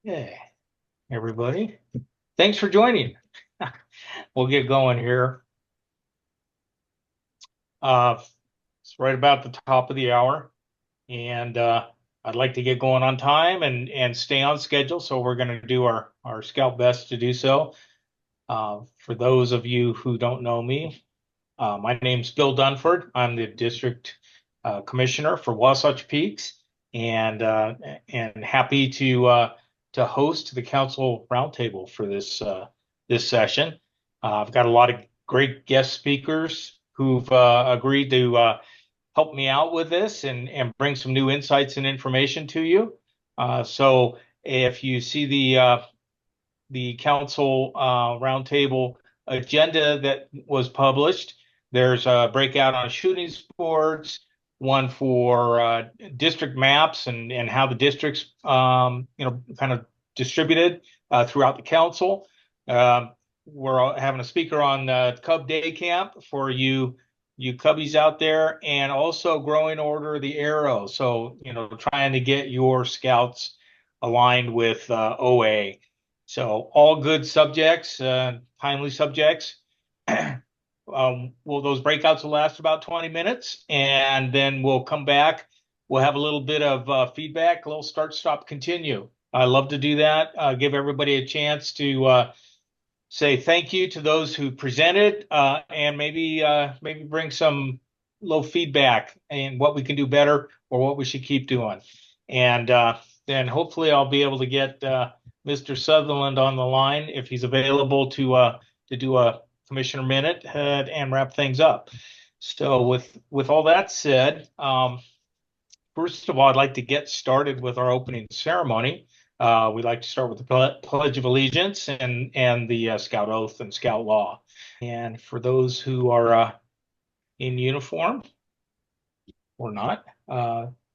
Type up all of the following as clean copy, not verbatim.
Hey, everybody. Thanks for joining. We'll get going here. Uh, it's right about the top of the hour, and I'd like to get going on time and stay on schedule. So we're going to do our scout best to do so. For those of you who don't know me, my name's Bill Dunford. I'm the district commissioner for Wasatch Peaks, and and happy to host the council roundtable for this session. I've got a lot of great guest speakers who've agreed to help me out with this and bring some new insights and information to you. So if you see the council roundtable agenda that was published. There's a breakout on shooting sports, one for district maps and how the districts, kind of distributed throughout the council. We're having a speaker on Cub Day Camp for you Cubbies out there, and also growing order of the arrow. So, trying to get your scouts aligned with OA. So all good subjects, timely subjects. Well, those breakouts will last about 20 minutes, and then we'll come back. We'll have a little bit of feedback, a little start, stop, continue. I love to do that. Give everybody a chance to say thank you to those who presented, and maybe bring some little feedback and what we can do better or what we should keep doing. And then hopefully I'll be able to get Mr. Sutherland on the line if he's available to do a commissioner minute and wrap things up. So with all that said, first of all, I'd like to get started with our opening ceremony. We'd like to start with the Pledge of Allegiance and the Scout Oath and Scout Law. And for those who are in uniform or not,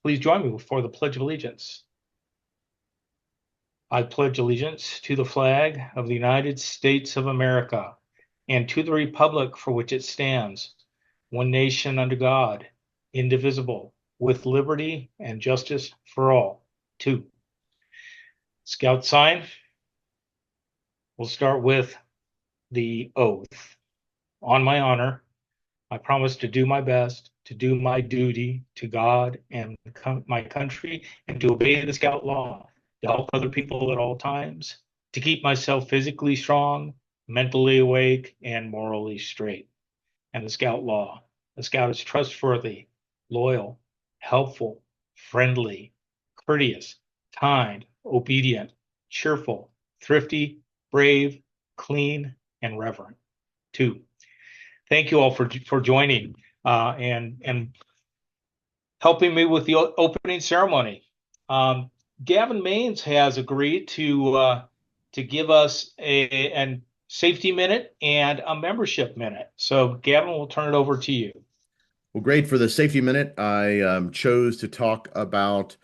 please join me for the Pledge of Allegiance. I pledge allegiance to the flag of the United States of America and to the republic for which it stands, one nation under God, indivisible, with liberty and justice for all. Two. Scout sign. We'll start with the oath. On my honor, I promise to do my best, to do my duty to God and my country, and to obey the Scout law, to help other people at all times, to keep myself physically strong, mentally awake, and morally straight. And the Scout law. The Scout is trustworthy, loyal, helpful, friendly, courteous, kind, obedient, cheerful, thrifty, brave, clean, and reverent. Two, thank you all for joining and helping me with the opening ceremony. Gavin Maines has agreed to give us a safety minute and a membership minute. So Gavin, we'll turn it over to you. Well, great. For the safety minute, I chose to talk about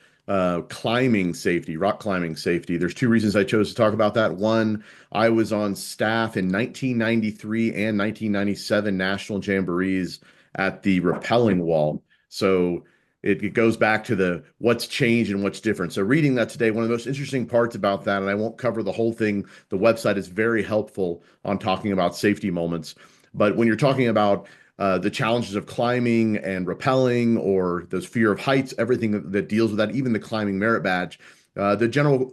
climbing safety, rock climbing safety. There's two reasons I chose to talk about that. One, I was on staff in 1993 and 1997 National Jamborees at the rappelling wall. So it goes back to the what's changed and what's different. So reading that today, one of the most interesting parts about that, and I won't cover the whole thing, the website is very helpful on talking about safety moments. But when you're talking about the challenges of climbing and rappelling or those fear of heights, everything that deals with that, even the climbing merit badge. The general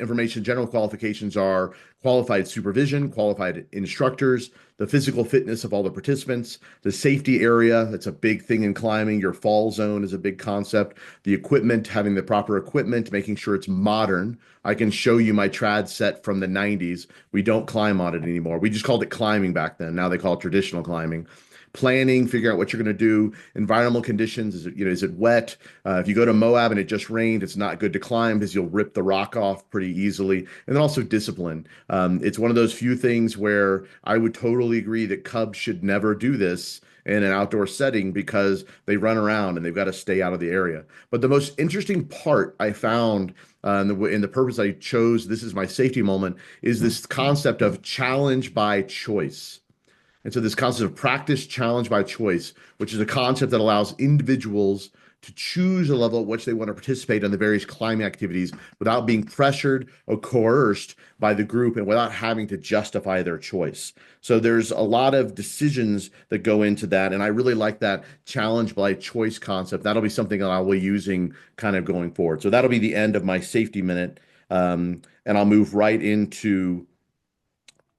information, general qualifications are qualified supervision, qualified instructors, the physical fitness of all the participants, the safety area. That's a big thing in climbing. Your fall zone is a big concept. The equipment, having the proper equipment, making sure it's modern. I can show you my trad set from the 90s. We don't climb on it anymore. We just called it climbing back then. Now they call it traditional climbing. Planning, figure out what you're going to do. Environmental conditions, is it wet? If you go to Moab and it just rained, it's not good to climb because you'll rip the rock off pretty easily. And then also discipline. It's one of those few things where I would totally agree that Cubs should never do this in an outdoor setting because they run around and they've got to stay out of the area. But the most interesting part I found in the purpose I chose, this is my safety moment, is this concept of challenge by choice. And so this concept of practice challenge by choice, which is a concept that allows individuals to choose a level at which they want to participate in the various climbing activities without being pressured or coerced by the group and without having to justify their choice. So there's a lot of decisions that go into that. And I really like that challenge by choice concept. That'll be something that I'll be using kind of going forward. So that'll be the end of my safety minute. And I'll move right into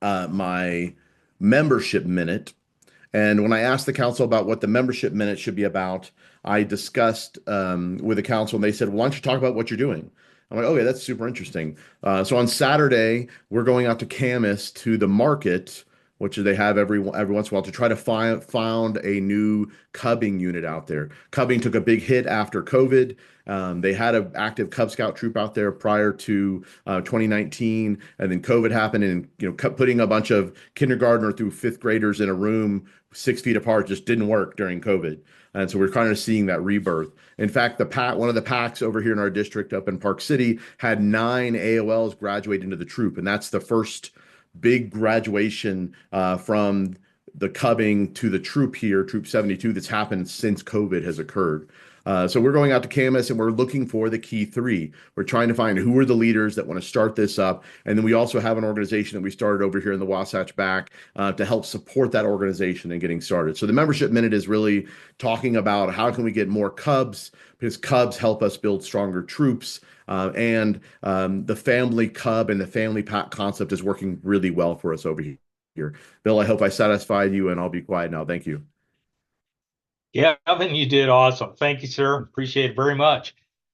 my membership minute. And when I asked the council about what the membership minute should be about, I discussed with the council, and they said, well, "Why don't you talk about what you're doing?" I'm like, "Okay, that's super interesting." So on Saturday, we're going out to Camas to the market, which they have every once in a while, to try to found a new cubbing unit out there. Cubbing took a big hit after COVID. They had an active Cub Scout troop out there prior to 2019, and then COVID happened, and putting a bunch of kindergartner through fifth graders in a room 6 feet apart just didn't work during COVID. And so we're kind of seeing that rebirth. In fact, one of the packs over here in our district up in Park City had 9 AOLs graduate into the troop, and that's the first big graduation from the cubbing to the troop here, Troop 72, that's happened since COVID has occurred. So we're going out to Camas and we're looking for the key three. We're trying to find who are the leaders that want to start this up. And then we also have an organization that we started over here in the Wasatch Back to help support that organization and getting started. So the membership minute is really talking about how can we get more Cubs, because Cubs help us build stronger troops. And the family Cub and the family pack concept is working really well for us over here. Bill, I hope I satisfied you, and I'll be quiet now. Thank you. Yeah, Evan, you did awesome. Thank you, sir. Appreciate it very much.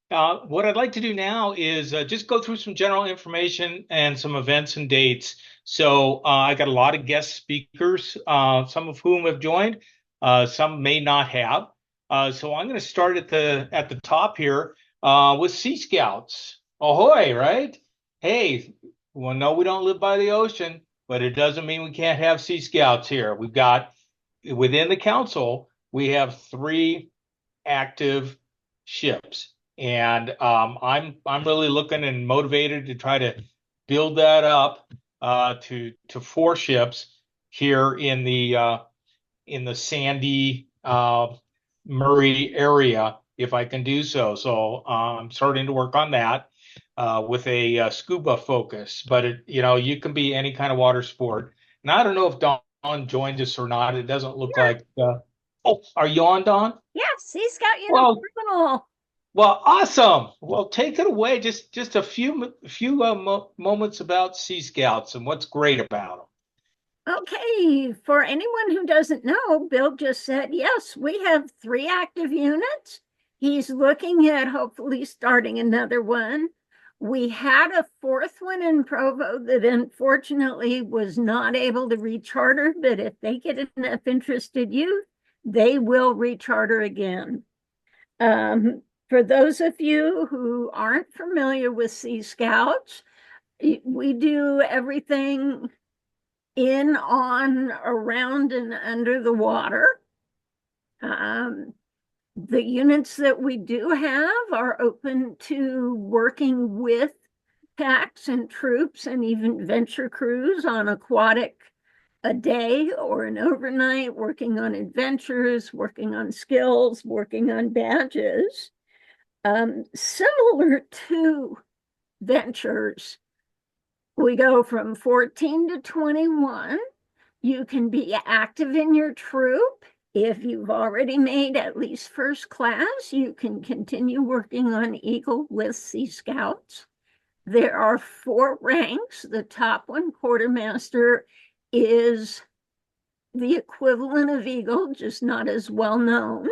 What I'd like to do now is just go through some general information and some events and dates. So I got a lot of guest speakers, some of whom have joined, some may not have. So I'm going to start at the top here with Sea Scouts. Ahoy, right? Hey, well, no, we don't live by the ocean, but it doesn't mean we can't have Sea Scouts here. We've got within the council, we have 3 active ships, and I'm really looking and motivated to try to build that up to 4 ships here in the Sandy Murray area if I can do so. So I'm starting to work on that with a scuba focus, but you can be any kind of water sport. And I don't know if Dawn joined us or not. It doesn't look Yeah, like. Oh, are you on, Dawn? yeah, Sea Scout Well, Universal. well, awesome. Well, take it away. Just a few moments about Sea Scouts and what's great about Okay, for anyone who doesn't know, Bill just said, yes, we have 3 active units. He's looking at hopefully starting another one. We had a 4th one in Provo that unfortunately was not able to recharter, but if they get enough interested youth, they will recharter again. For those of you who aren't familiar with Sea Scouts, we do everything in, on, around, and under the water. The units that we do have are open to working with packs and troops and even venture crews on aquatic a day or an overnight, working on adventures, working on skills, working on badges. Similar to ventures, we go from 14 to 21. You can be active in your troop. If you've already made at least first class, you can continue working on Eagle with Sea Scouts. There are 4 ranks. The top one, quartermaster, is the equivalent of Eagle, just not as well known.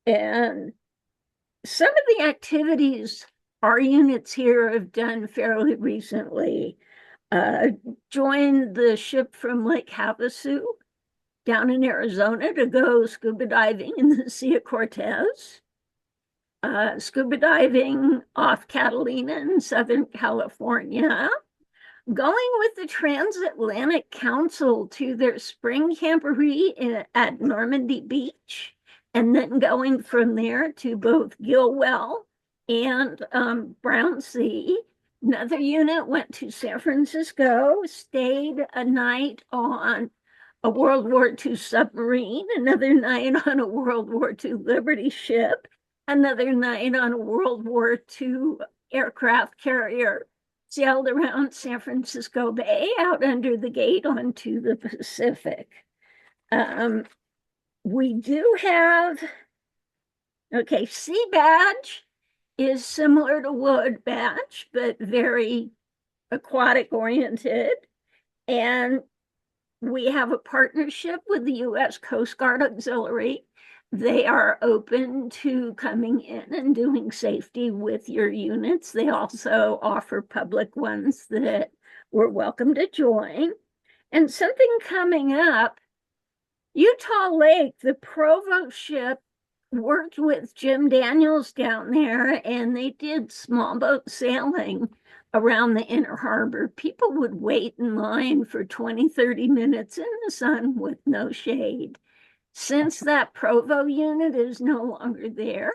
And some of the activities our units here have done fairly recently. Joined the ship from Lake Havasu down in Arizona to go scuba diving in the Sea of Cortez. Scuba diving off Catalina in Southern California. Going with the Transatlantic Council to their spring camporee at Normandy Beach, and then going from there to both Gilwell and Brownsea. Another unit went to San Francisco, stayed a night on a World War II submarine, another night on a World War II Liberty ship, another night on a World War II aircraft carrier, sailed around San Francisco Bay out under the gate onto the Pacific. We do have, okay, Sea Badge is similar to Wood Badge, but very aquatic oriented. And we have a partnership with the U.S. Coast Guard Auxiliary. They are open to coming in and doing safety with your units. They also offer public ones that we're welcome to join. And something coming up, Utah Lake, the Provo ship worked with Jim Daniels down there, and they did small boat sailing around the inner harbor. People would wait in line for 20, 30 minutes in the sun with no shade. Since that Provo unit is no longer there,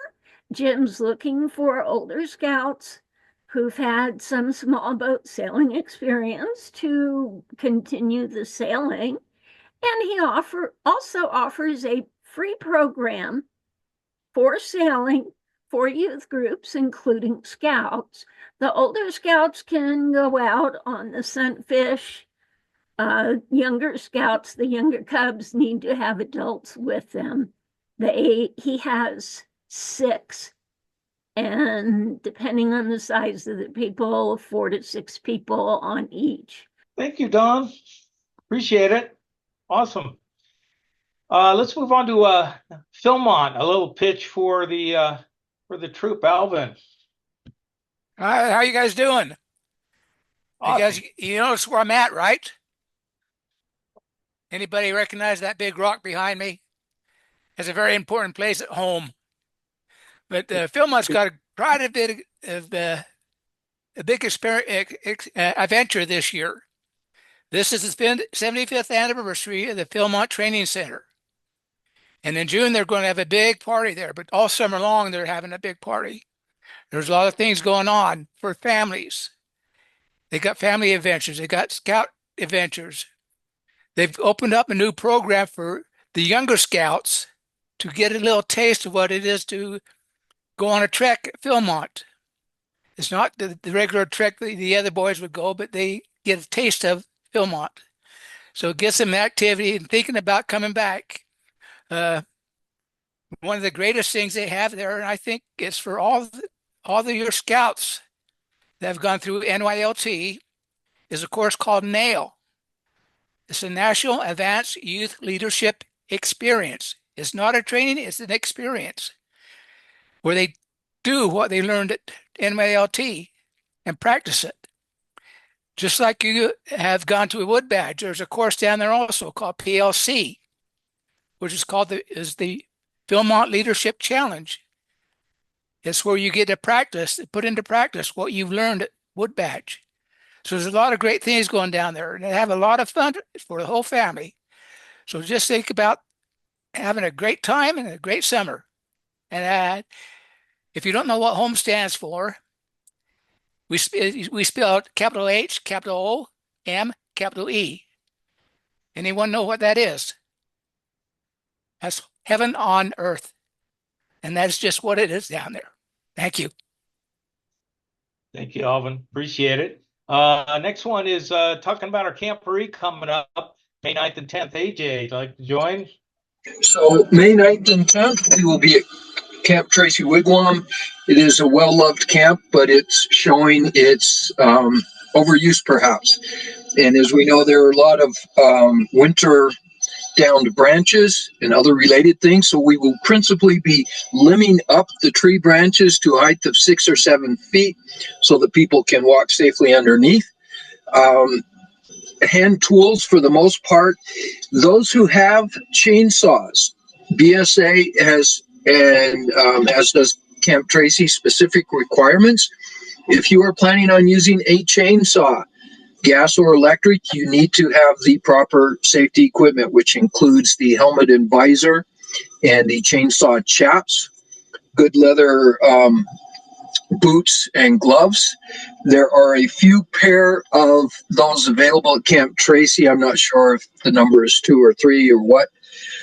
Jim's looking for older scouts who've had some small boat sailing experience to continue the sailing. And he also offers a free program for sailing for youth groups, including scouts. The older scouts can go out on the sunfish. Younger scouts, the younger cubs, need to have adults with them. He has 6, and depending on the size of the people, 4 to 6 people on each. Thank you, Don. Appreciate it. Awesome. Let's move on to Philmont, a little pitch for the troop, Alvin. How you guys doing? Awesome. You notice where I'm at, right? Anybody recognize that big rock behind me? It's a very important place at home. But Philmont's got quite a bit of a big adventure this year. This is the 75th anniversary of the Philmont Training Center. And in June, they're going to have a big party there. But all summer long, they're having a big party. There's a lot of things going on for families. They got family adventures. They got scout adventures. They've opened up a new program for the younger scouts to get a little taste of what it is to go on a trek at Philmont. It's not the regular trek that the other boys would go, but they get a taste of Philmont. So it gets them activity and thinking about coming back. One of the greatest things they have there, and I think it's for all your scouts that have gone through NYLT, is a course called NAIL. It's a National Advanced Youth Leadership Experience. It's not a training, it's an experience where they do what they learned at NYLT and practice it. Just like you have gone to a Wood Badge, there's a course down there also called PLC, which is called the Philmont Leadership Challenge. It's where you get to practice, put into practice what you've learned at Wood Badge. So there's a lot of great things going down there, and they have a lot of fun for the whole family. So just think about having a great time and a great summer. And if you don't know what HOME stands for, we spell out capital H, capital O, M, capital E. Anyone know what that is? That's heaven on earth. And that's just what it is down there. Thank you. Thank you, Alvin. Appreciate it. Next one is talking about our camporee coming up May 9th and 10th. AJ, would you like to join? So May 9th and 10th, we will be at Camp Tracy Wigwam. It is a well-loved camp, but it's showing its overuse perhaps. And as we know, there are a lot of winter downed branches and other related things. So we will principally be limbing up the tree branches to a height of 6 or 7 feet so that people can walk safely underneath. Hand tools for the most part. Those who have chainsaws, BSA has, and as does Camp Tracy, specific requirements. If you are planning on using a chainsaw, gas or electric, you need to have the proper safety equipment, which includes the helmet and visor and the chainsaw chaps, good leather boots and gloves. There are a few pair of those available at Camp Tracy. I'm not sure if the number is 2 or 3 or what.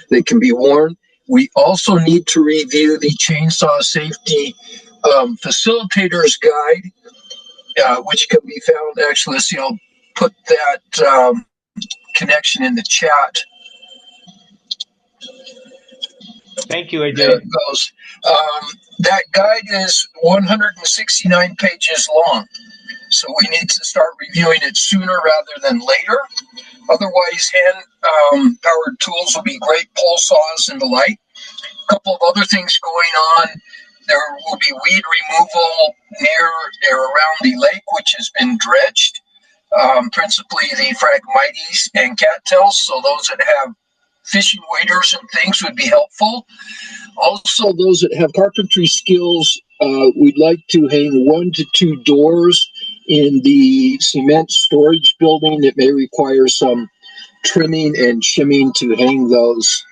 They can be worn. We also need to review the chainsaw safety facilitator's guide, which can be found. Actually, let's see, I'll put that connection in the chat. Thank you, There it AJ. goes. That guide is 169 pages long, so we need to start reviewing it sooner rather than later. Otherwise, hand powered tools will be great, pole saws and the like. A couple of other things going on. There will be weed removal near or around the lake, which has been dredged, principally the Phragmites and cattails. So those that have fishing waders and things would be helpful. Also, those that have carpentry skills, we'd like to hang 1 to 2 doors in the cement storage building that may require some trimming and shimming to hang those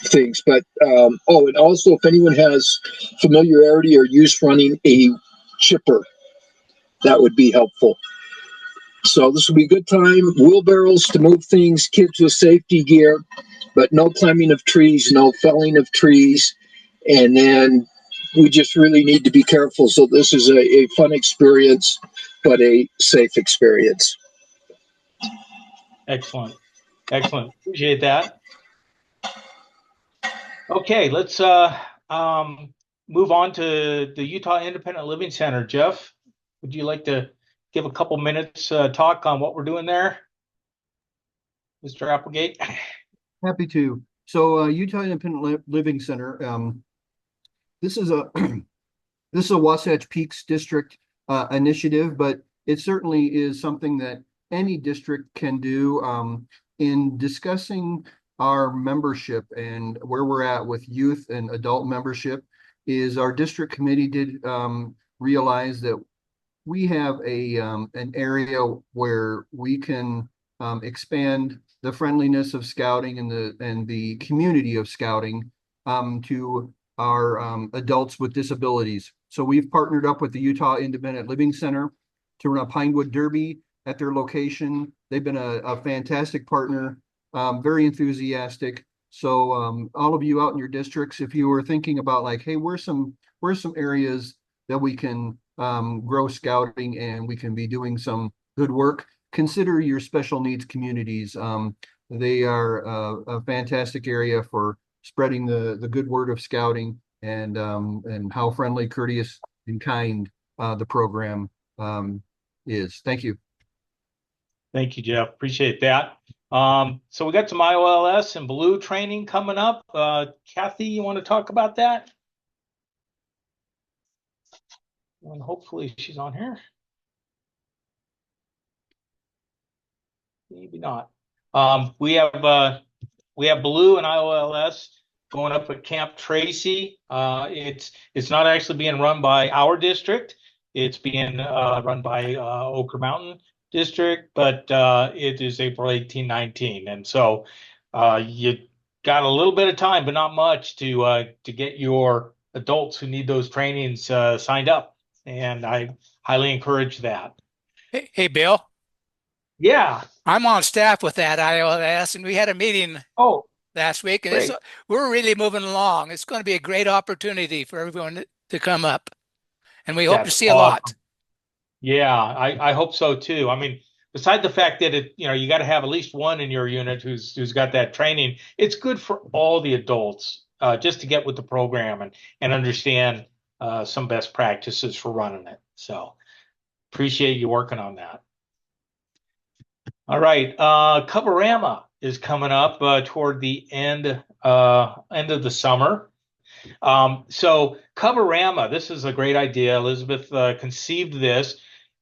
things. But and also, if anyone has familiarity or use running a chipper, that would be helpful. So this will be a good time. Wheelbarrows to move things, kids with safety gear, but no climbing of trees, no felling of trees. And then we just really need to be careful. So this is a fun experience, but a safe experience. Excellent. Excellent. Appreciate that. Okay, let's move on to the Utah Independent Living Center. Jeff, would you like to give a couple minutes talk on what we're doing there, Mr. Applegate? Happy to. So Utah Independent Living Center. This is a this is a Wasatch Peaks District initiative, but it certainly is something that any district can do. In discussing our membership and where we're at with youth and adult membership, is our district committee did realize that we have an area where we can expand the friendliness of scouting and the community of scouting to our adults with disabilities. So we've partnered up with the Utah Independent Living Center to run a Pinewood Derby at their location. They've been a fantastic partner, very enthusiastic. So all of you out in your districts, if you were thinking about like, hey, where's some areas that we can grow scouting and we can be doing some good work, consider your special needs communities. They are a fantastic area for spreading the good word of scouting and how friendly, courteous, and kind the program is. Thank you. Thank you, Jeff. Appreciate that. So we got some IOLS and Blue training coming up. Kathy, you want to talk about that? And hopefully she's on here. Maybe not. We have Blue and IOLS going up at Camp Tracy. It's not actually being run by our district. It's being run by Ochre Mountain District, but it is April 18, 19. And so you got a little bit of time, but not much to get your adults who need those trainings signed up. And I highly encourage that. Hey, Bill, Yeah. I'm on staff with that IOS, and we had a meeting Oh, last week, and great. we're really moving along. It's going to be a great opportunity for everyone to come up, and we hope to That's see a awesome. lot. Yeah, I hope so too. I mean, besides the fact that you got to have at least one in your unit who's got that training, it's good for all the adults just to get with the program and understand some best practices for running it. So appreciate you working on that. All right, Coverama is coming up toward the end of the summer. So Coverama, this is a great idea. Elizabeth conceived this.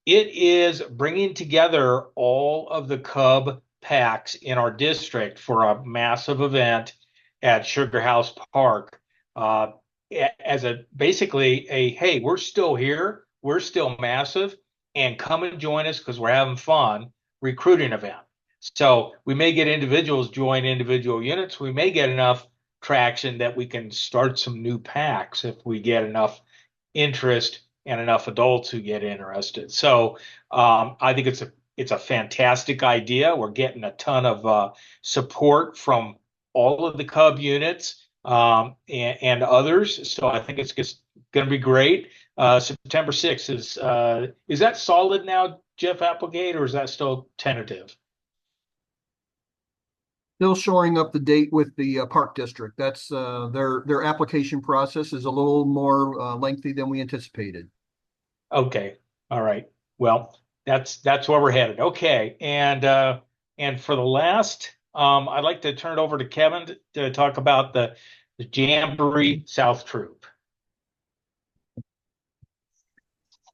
It is bringing together all of the Cub packs in our district for a massive event at Sugar House Park. As basically a, hey, we're still here, we're still massive, and come and join us because we're having fun recruiting event. So we may get individuals join individual units. We may get enough traction that we can start some new packs if we get enough interest and enough adults who get interested. So I think it's a fantastic idea. We're getting a ton of support from all of the Cub units and others. So I think it's just going to be great. September 6th is that solid now, Jeff Applegate, or is that still tentative? Still shoring up the date with the park district. That's their application process is a little more lengthy than we anticipated. Okay. All right. Well, that's where we're headed. Okay. And for the last, I'd like to turn it over to Kevin to talk about the Jamboree South Troop.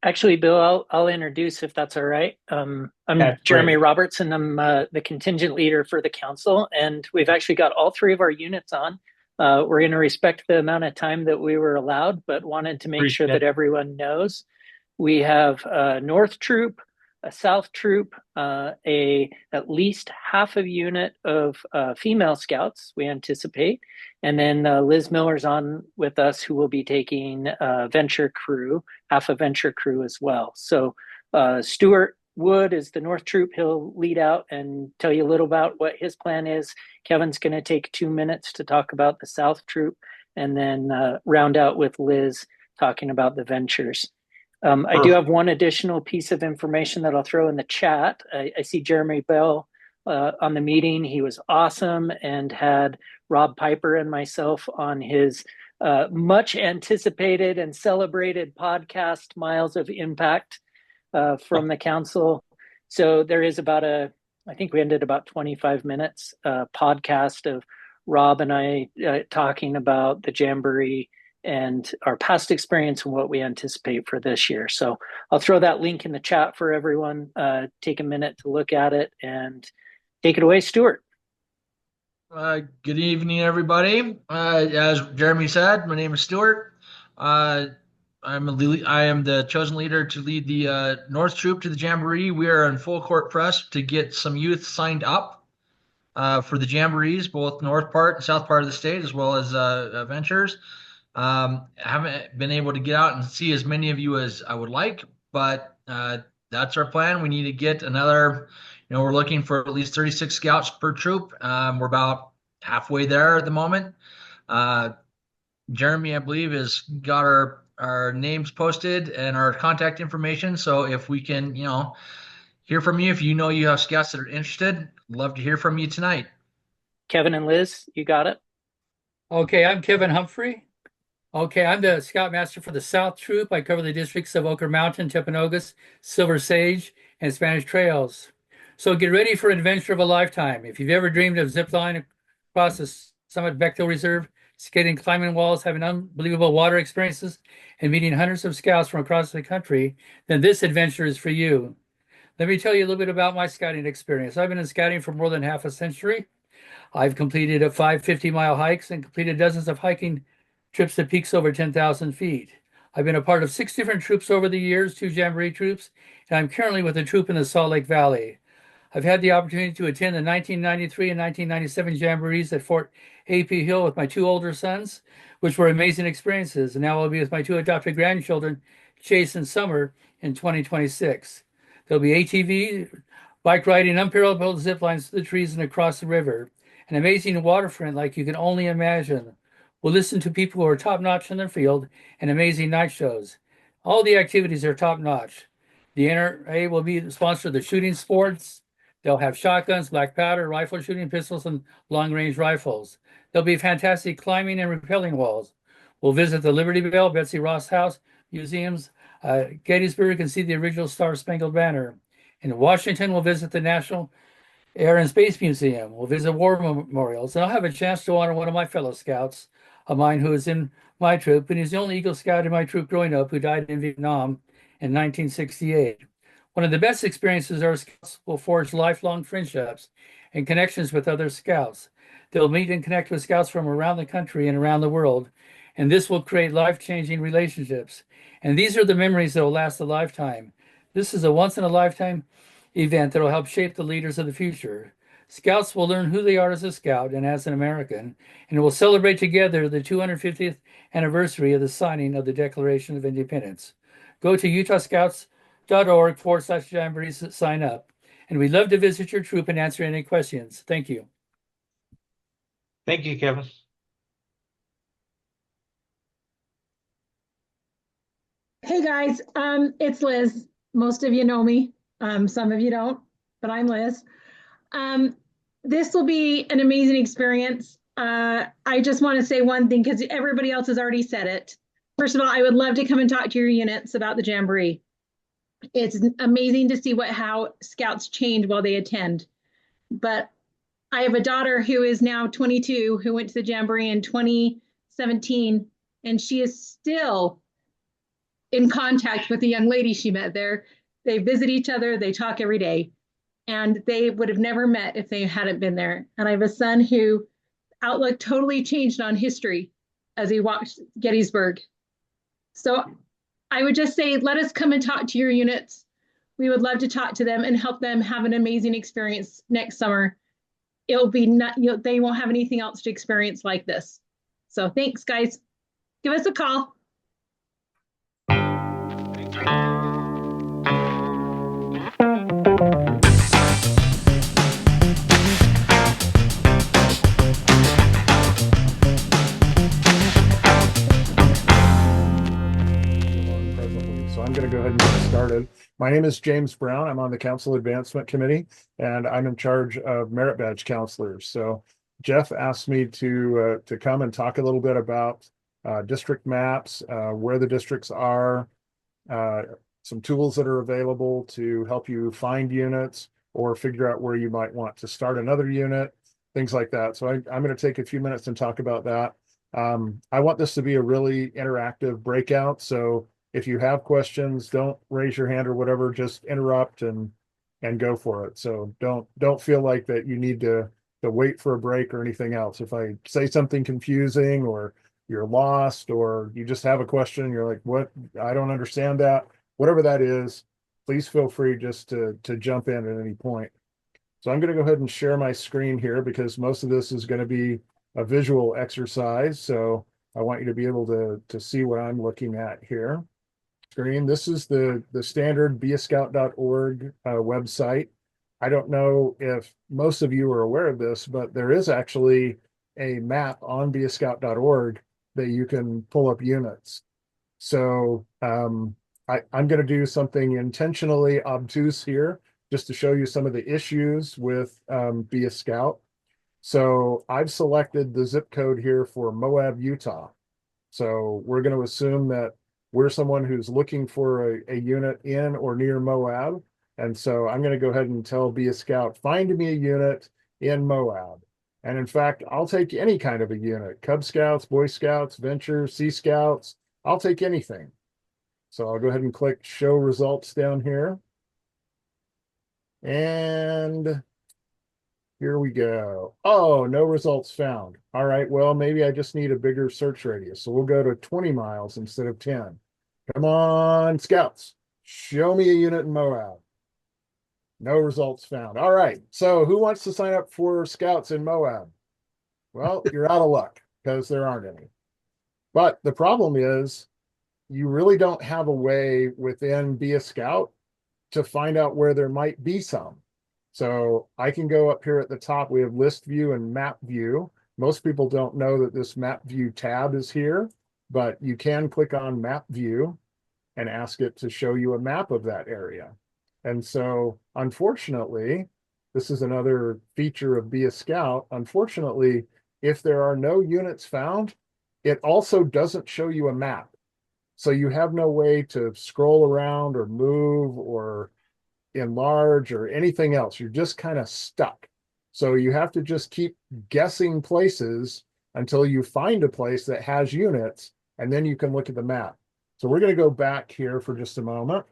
Actually, Bill, I'll introduce if that's all right. I'm That's Jeremy great. Robertson. I'm the contingent leader for the council, and we've actually got all three of our units on. We're going to respect the amount of time that we were allowed, but wanted to make sure Appreciate that it. everyone knows. We have a North Troop, a South Troop, at least half a unit of female scouts, we anticipate. And then Liz Miller's on with us, who will be taking Venture Crew, half a Venture Crew as well. So Stuart Wood is the North Troop. He'll lead out and tell you a little about what his plan is. Kevin's going to take 2 minutes to talk about the South Troop, and then round out with Liz talking about the Ventures. I do have one additional piece of information that I'll throw in the chat. I see Jeremy Bell on the meeting. He was awesome and had Rob Piper and myself on his much anticipated and celebrated podcast, Miles of Impact, from the council. So there is I think we ended about 25 minutes podcast of Rob and I talking about the Jamboree and our past experience and what we anticipate for this year. So I'll throw that link in the chat for everyone. Take a minute to look at it and take it away, Stuart. Good evening, everybody. As Jeremy said, my name is Stuart. I am the chosen leader to lead the North Troop to the Jamboree. We are in full court press to get some youth signed up for the Jamborees, both north part and south part of the state, as well as Ventures. Haven't been able to get out and see as many of you as I would like, but that's our plan. We need to get another, we're looking for at least 36 scouts per troop. We're about halfway there at the moment. Jeremy, I believe, has got our names posted and our contact information. So if we can, hear from you, if you know you have scouts that are interested, love to hear from you tonight. Kevin and Liz, you got it? Okay, I'm Kevin Humphrey. Okay, I'm the Scoutmaster for the South Troop. I cover the districts of Oquirrh Mountain, Timpanogos, Silver Sage, and Spanish Trails. So get ready for an adventure of a lifetime. If you've ever dreamed of ziplining across the Summit Bechtel Reserve, skating, climbing walls, having unbelievable water experiences, and meeting hundreds of scouts from across the country, then this adventure is for you. Let me tell you a little bit about my scouting experience. I've been in scouting for more than half a century. I've completed 5 50-mile hikes and completed dozens of hiking trips to peaks over 10,000 feet. I've been a part of 6 different troops over the years, 2 Jamboree troops, and I'm currently with a troop in the Salt Lake Valley. I've had the opportunity to attend the 1993 and 1997 Jamborees at Fort A.P. Hill with my 2 older sons, which were amazing experiences. And now I'll be with my 2 adopted grandchildren, Chase and Summer, in 2026. There'll be ATV, bike riding, unparalleled zip lines to the trees and across the river, an amazing waterfront like you can only imagine. We'll listen to people who are top-notch in their field and amazing night shows. All the activities are top-notch. The NRA will be the sponsor of the shooting sports. They'll have shotguns, black powder, rifle shooting pistols, and long-range rifles. There'll be fantastic climbing and rappelling walls. We'll visit the Liberty Bell, Betsy Ross House, museums, Gettysburg, and see the original Star-Spangled Banner. In Washington, we'll visit the National Air and Space Museum. We'll visit war memorials, and I'll have a chance to honor one of my fellow scouts, of mine who is in my troop, and he's the only Eagle Scout in my troop growing up who died in Vietnam in 1968. One of the best experiences our scouts will forge lifelong friendships and connections with other scouts. They'll meet and connect with scouts from around the country and around the world, and this will create life-changing relationships. And these are the memories that will last a lifetime. This is a once-in-a-lifetime event that will help shape the leaders of the future. Scouts will learn who they are as a scout and as an American, and will celebrate together the 250th anniversary of the signing of the Declaration of Independence. Go to utahscouts.org/jamborees to sign up. And we'd love to visit your troop and answer any questions. Thank you. Thank you, Kevin. Hey guys, it's Liz. Most of you know me. Some of you don't, but I'm Liz. This will be an amazing experience. I just want to say one thing because everybody else has already said it. First of all, I would love to come and talk to your units about the Jamboree. It's amazing to see how scouts change while they attend. But I have a daughter who is now 22 who went to the Jamboree in 2017, and she is still in contact with the young lady she met there. They visit each other, they talk every day, and they would have never met if they hadn't been there. And I have a son who outlook totally changed on history as he walked Gettysburg. So I would just say, let us come and talk to your units. We would love to talk to them and help them have an amazing experience next summer. It'll be not, they won't have anything else to experience like this. So thanks, guys. Give us a call. So I'm going to go ahead and get started. My name is James Brown. I'm on the Council Advancement Committee, and I'm in charge of merit badge counselors. So Jeff asked me to come and talk a little bit about district maps, where the districts are, some tools that are available to help you find units or figure out where you might want to start another unit, things like that. So I'm going to take a few minutes and talk about that. I want this to be a really interactive breakout. So if you have questions, don't raise your hand or whatever, just interrupt and go for it. So don't feel like that you need to wait for a break or anything else. If I say something confusing or you're lost or you just have a question, you're like, what? I don't understand that. Whatever that is, please feel free just to jump in at any point. So I'm going to go ahead and share my screen here because most of this is going to be a visual exercise. So I want you to be able to see what I'm looking at here. Screen. This is the standard beascout.org website. I don't know if most of you are aware of this, but there is actually a map on beascout.org that you can pull up units. So I'm going to do something intentionally obtuse here just to show you some of the issues with Be a Scout. So I've selected the zip code here for Moab, Utah. So we're going to assume that we're someone who's looking for a unit in or near Moab. And so I'm going to go ahead and tell Be a Scout, find me a unit in Moab. And in fact, I'll take any kind of a unit, Cub Scouts, Boy Scouts, Venture, Sea Scouts, I'll take anything. So I'll go ahead and click show results down here. And here we go. Oh, no results found. All right, well, maybe I just need a bigger search radius. So we'll go to 20 miles instead of 10. Come on, scouts. Show me a unit in Moab. No results found. All right, so who wants to sign up for scouts in Moab? Well, you're out of luck because there aren't any. But the problem is you really don't have a way within Be a Scout to find out where there might be some. So I can go up here at the top. We have list view and map view. Most people don't know that this map view tab is here, but you can click on map view and ask it to show you a map of that area. And so unfortunately, this is another feature of Be a Scout. Unfortunately, if there are no units found, it also doesn't show you a map. So you have no way to scroll around or move or enlarge or anything else. You're just kind of stuck. So you have to just keep guessing places until you find a place that has units, and then you can look at the map. So we're going to go back here for just a moment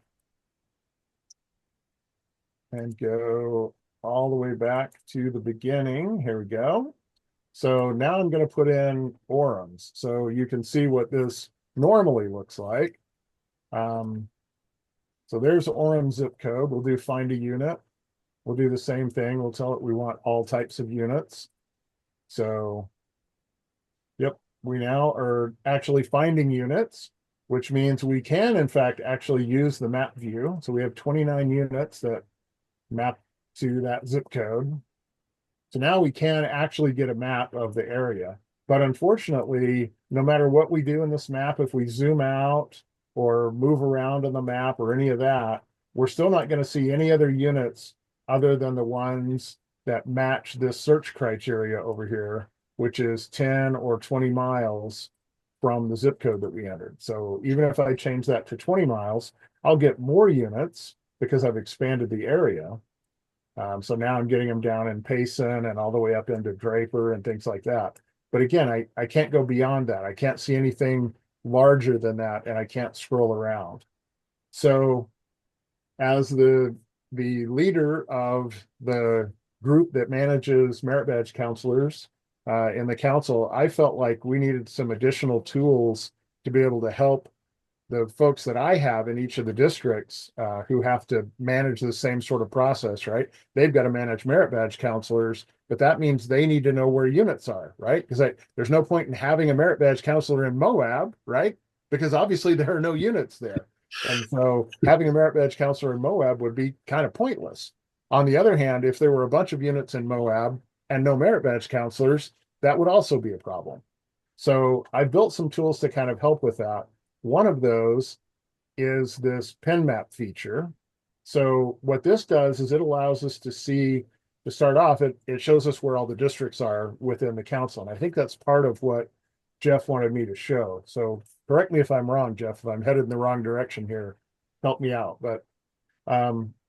and go all the way back to the beginning. Here we go. So now I'm going to put in Orem's so you can see what this normally looks like. So there's Orem zip code. We'll do find a unit. we'll do the same thing. We'll tell it we want all types of units. So, yep, we now are actually finding units, which means we can, in fact, actually use the map view. So we have 29 units that map to that zip code. So now we can actually get a map of the area. But unfortunately, no matter what we do in this map, if we zoom out or move around on the map or any of that, we're still not going to see any other units other than the ones that match this search criteria over here, which is 10 or 20 miles from the zip code that we entered. So even if I change that to 20 miles, I'll get more units because I've expanded the area. So now I'm getting them down in Payson and all the way up into Draper and things like that. But again, I can't go beyond that. I can't see anything larger than that, and I can't scroll around. So as the leader of the group that manages merit badge counselors in the council, I felt like we needed some additional tools to be able to help the folks that I have in each of the districts who have to manage the same sort of process, right? They've got to manage merit badge counselors, but that means they need to know where units are, right? Because there's no point in having a merit badge counselor in Moab, right? Because obviously there are no units there. And so having a merit badge counselor in Moab would be kind of pointless. On the other hand, if there were a bunch of units in Moab and no merit badge counselors, that would also be a problem. So I built some tools to kind of help with that. One of those is this pen map feature. So what this does is it allows us to see, to start off, it shows us where all the districts are within the council. And I think that's part of what Jeff wanted me to show. So correct me if I'm wrong, Jeff, if I'm headed in the wrong direction here, help me out. But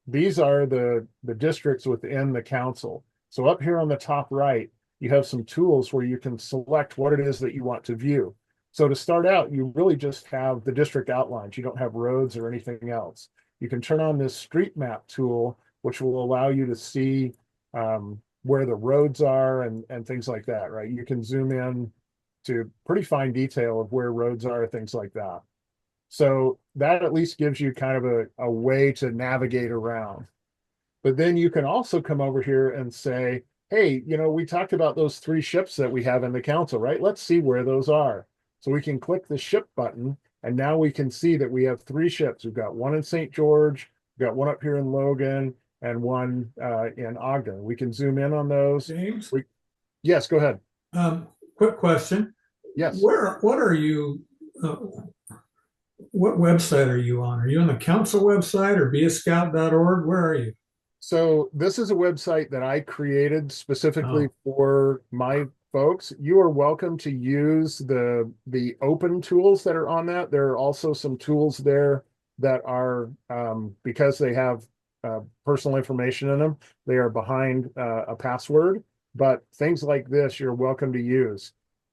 these are the districts within the council. So up here on the top right, you have some tools where you can select what it is that you want to view. So to start out, you really just have the district outlines. You don't have roads or anything else. You can turn on this street map tool, which will allow you to see where the roads are and things like that, right? You can zoom in to pretty fine detail of where roads are, things like that. So that at least gives you kind of a way to navigate around. But then you can also come over here and say, hey, we talked about those 3 ships that we have in the council, right? Let's see where those are. So we can click the ship button, and now we can see that we have 3 ships. We've got one in St. George, we've got one up here in Logan, and one in Ogden. We can zoom in on those. James? Yes, go ahead. Quick question. Yes. What are you, what website are you on? Are you on the council website or beascout.org? Where are you? So this is a website that I created specifically for my folks. You are welcome to use the open tools that are on that. There are also some tools there that are because they have personal information in them, they are behind a password. But things like this, you're welcome to use.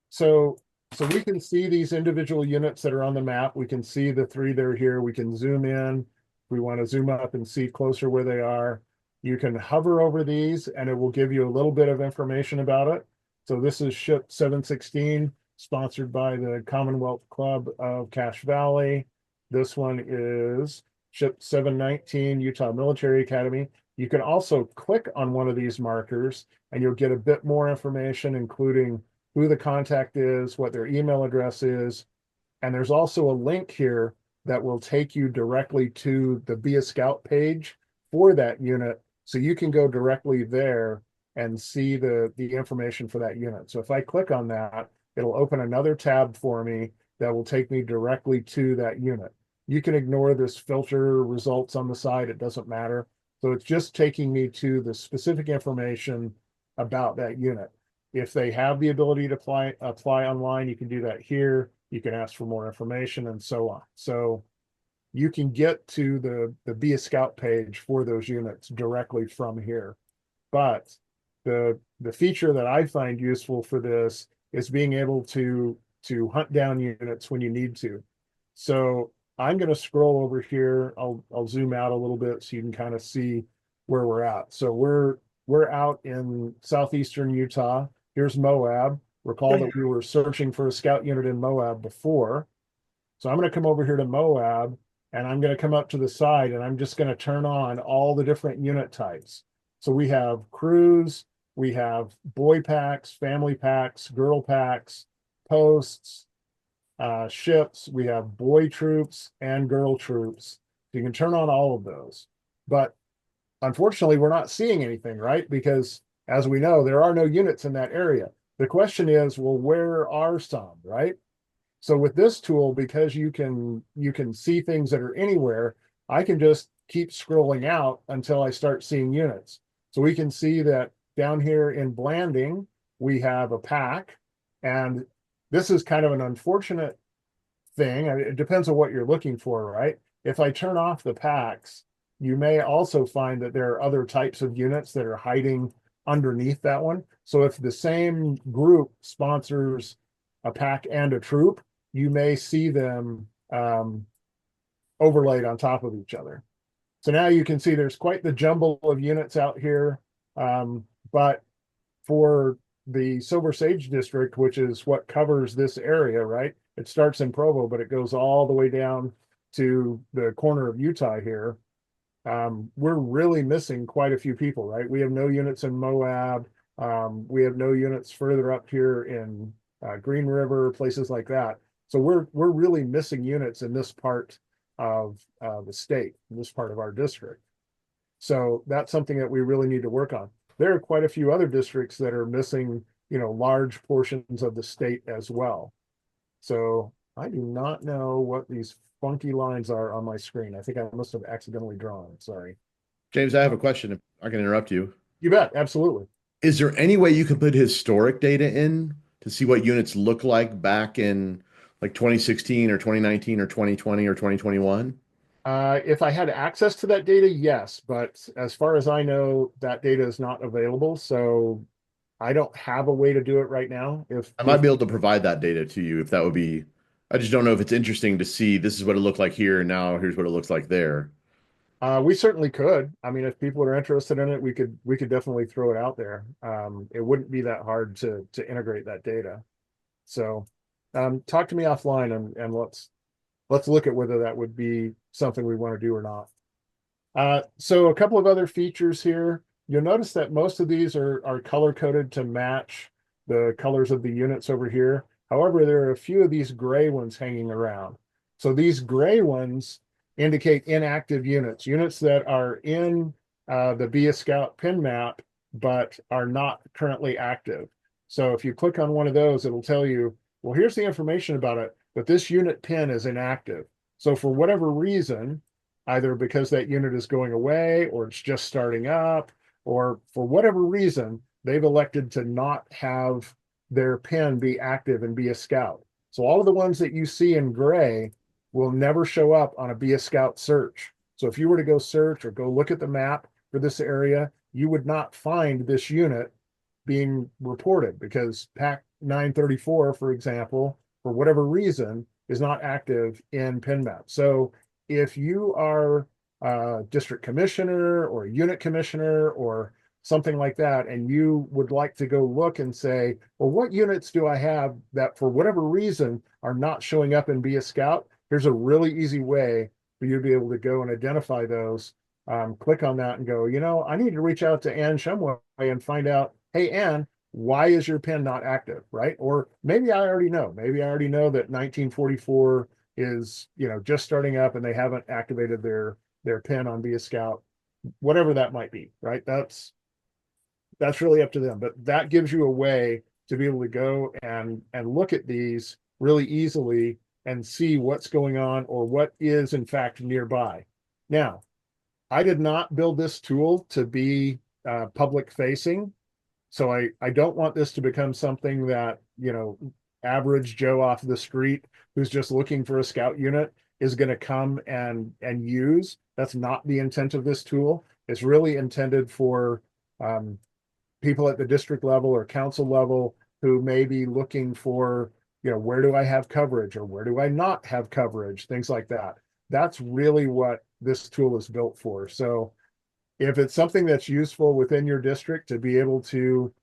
So we can see these individual units that are on the map. We can see the 3 that are here. We can zoom in. If we want to zoom up and see closer where they are. You can hover over these and it will give you a little bit of information about it. So this is ship 716, sponsored by the Commonwealth Club of Cache Valley. This one is ship 719, Utah Military Academy. You can also click on one of these markers and you'll get a bit more information, including who the contact is, what their email address is. And there's also a link here that will take you directly to the Be a Scout page for that unit. So you can go directly there and see the information for that unit. So if I click on that, it'll open another tab for me that will take me directly to that unit. You can ignore this filter results on the side. It doesn't matter. So it's just taking me to the specific information about that unit. If they have the ability to apply online, you can do that here. You can ask for more information and so on. So you can get to the Be a Scout page for those units directly from here. But the feature that I find useful for this is being able to hunt down units when you need to. So I'm going to scroll over here. I'll zoom out a little bit so you can kind of see where we're at. So we're out in southeastern Utah. Here's Moab. Recall that we were searching for a scout unit in Moab before. So I'm going to come over here to Moab and I'm going to come up to the side and I'm just going to turn on all the different unit types. So we have crews, we have boy packs, family packs, girl packs, posts, ships. We have boy troops and girl troops. You can turn on all of those. But unfortunately, we're not seeing anything, right? Because as we know, there are no units in that area. The question is, well, where are some, right? So with this tool, because you can see things that are anywhere, I can just keep scrolling out until I start seeing units. So we can see that down here in Blanding, we have a pack, and this is kind of an unfortunate thing. I mean, it depends on what you're looking for, right? If I turn off the packs, you may also find that there are other types of units that are hiding underneath that one. So if the same group sponsors a pack and a troop, you may see them overlaid on top of each other. So now you can see there's quite the jumble of units out here. But for the Silver Sage district, which is what covers this area, right? It starts in Provo, but it goes all the way down to the corner of Utah here. We're really missing quite a few people, right? We have no units in Moab. We have no units further up here in Green River, places like that. So we're really missing units in this part of the state, in this part of our district. So that's something that we really need to work on. There are quite a few other districts that are missing, large portions of the state as well. So I do not know what these funky lines are on my screen. I think I must have accidentally drawn. Sorry. James, I have a question. If I can interrupt you. You bet. Absolutely. Is there any way you can put historic data in to see what units look like back in like 2016 or 2019 or 2020 or 2021? If I had access to that data, yes, but as far as I know, that data is not available. So I don't have a way to do it right now. I might be able to provide that data to you if that would be, I just don't know if it's interesting to see this is what it looked like here and now here's what it looks like there. We certainly could. I mean, if people are interested in it, we could definitely throw it out there. It wouldn't be that hard to integrate that data. So talk to me offline and let's look at whether that would be something we want to do or not. So a couple of other features here. You'll notice that most of these are color coded to match the colors of the units over here. However, there are a few of these gray ones hanging around. So these gray ones indicate inactive units, units that are in the Be a Scout pin map, but are not currently active. So if you click on one of those, it'll tell you, well, here's the information about it, but this unit pin is inactive. So for whatever reason, either because that unit is going away or it's just starting up, or for whatever reason, they've elected to not have their pin be active and Be a Scout. So all of the ones that you see in gray will never show up on a Be a Scout search. So if you were to go search or go look at the map for this area, you would not find this unit being reported because Pack 934, for example, for whatever reason, is not active in PinMap. So if you are a district commissioner or a unit commissioner or something like that, and you would like to go look and say, well, what units do I have that for whatever reason are not showing up in Be a Scout? Here's a really easy way for you to be able to go and identify those. Click on that and go, I need to reach out to Ann Shumway and find out, hey, Ann, why is your pin not active, right? Or maybe I already know. Maybe I already know that 1944 is, just starting up and they haven't activated their pin on Be a Scout, whatever that might be, right? That's really up to them. But that gives you a way to be able to go and look at these really easily and see what's going on or what is in fact nearby. Now, I did not build this tool to be public facing. So I don't want this to become something that, average Joe off the street who's just looking for a scout unit is going to come and use. That's not the intent of this tool. It's really intended for people at the district level or council level who may be looking for, where do I have coverage or where do I not have coverage, things like that. That's really what this tool is built for. So if it's something that's useful within your district to be able to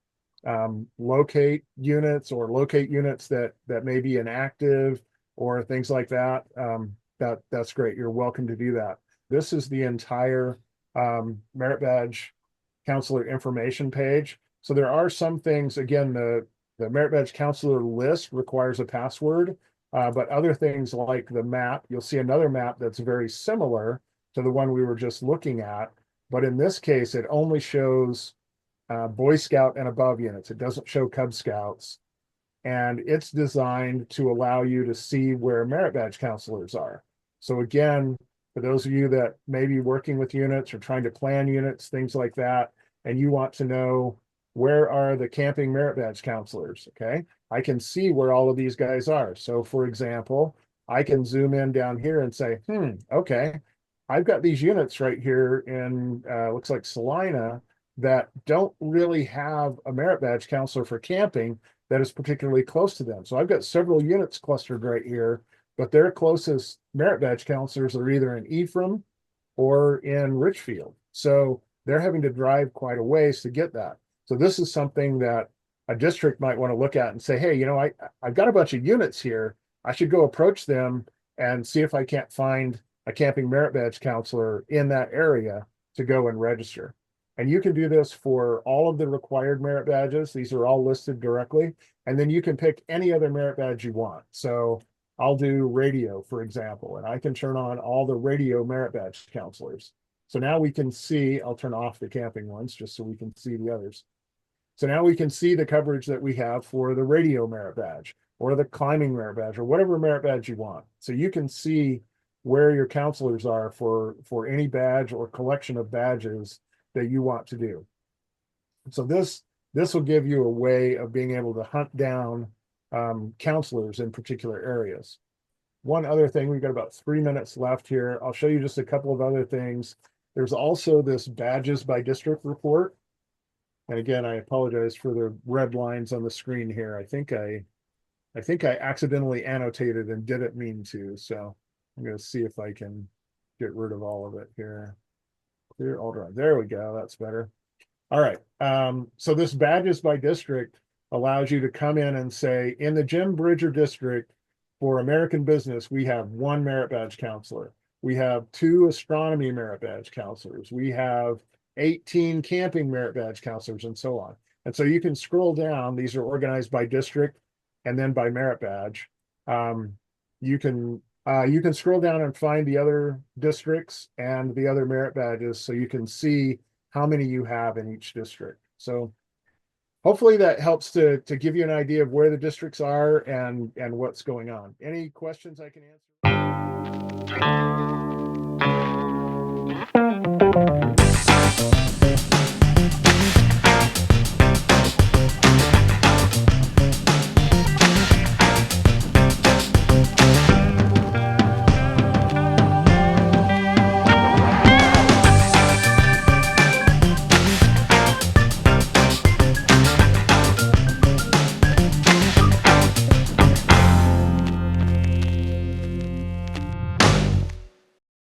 locate units or locate units that may be inactive or things like that, that's great. You're welcome to do that. This is the entire merit badge counselor information page. So there are some things, again, the merit badge counselor list requires a password, but other things like the map, you'll see another map that's very similar to the one we were just looking at. But in this case, it only shows Boy Scout and above units. It doesn't show Cub Scouts. And it's designed to allow you to see where merit badge counselors are. So again, for those of you that may be working with units or trying to plan units, things like that, and you want to know where are the camping merit badge counselors, okay? I can see where all of these guys are. So for example, I can zoom in down here and say, okay, I've got these units right here in, looks like Salina, that don't really have a merit badge counselor for camping that is particularly close to them. So I've got several units clustered right here, but their closest merit badge counselors are either in Ephraim or in Richfield. So they're having to drive quite a ways to get that. So this is something that a district might want to look at and say, hey, you know, I've got a bunch of units here. I should go approach them and see if I can't find a camping merit badge counselor in that area to go and register. And you can do this for all of the required merit badges. These are all listed directly. And then you can pick any other merit badge you want. So I'll do radio, for example, and I can turn on all the radio merit badge counselors. So now we can see, I'll turn off the camping ones just so we can see the others. So now we can see the coverage that we have for the radio merit badge or the climbing merit badge or whatever merit badge you want. So you can see where your counselors are for any badge or collection of badges that you want to do. So this will give you a way of being able to hunt down counselors in particular areas. One other thing, we've got about 3 minutes left here. I'll show you just a couple of other things. There's also this badges by district report. And again, I apologize for the red lines on the screen here. I think I accidentally annotated and didn't mean to. So I'm going to see if I can get rid of all of it here. Clear all right. There we go. That's better. All right. So this badges by district allows you to come in and say, in the Jim Bridger district for American business, we have 1 merit badge counselor. We have 2 astronomy merit badge counselors. We have 18 camping merit badge counselors and so on. And so you can scroll down. These are organized by district and then by merit badge. You can scroll down and find the other districts and the other merit badges so you can see how many you have in each district. So hopefully that helps to give you an idea of where the districts are and what's going on. Any questions I can answer?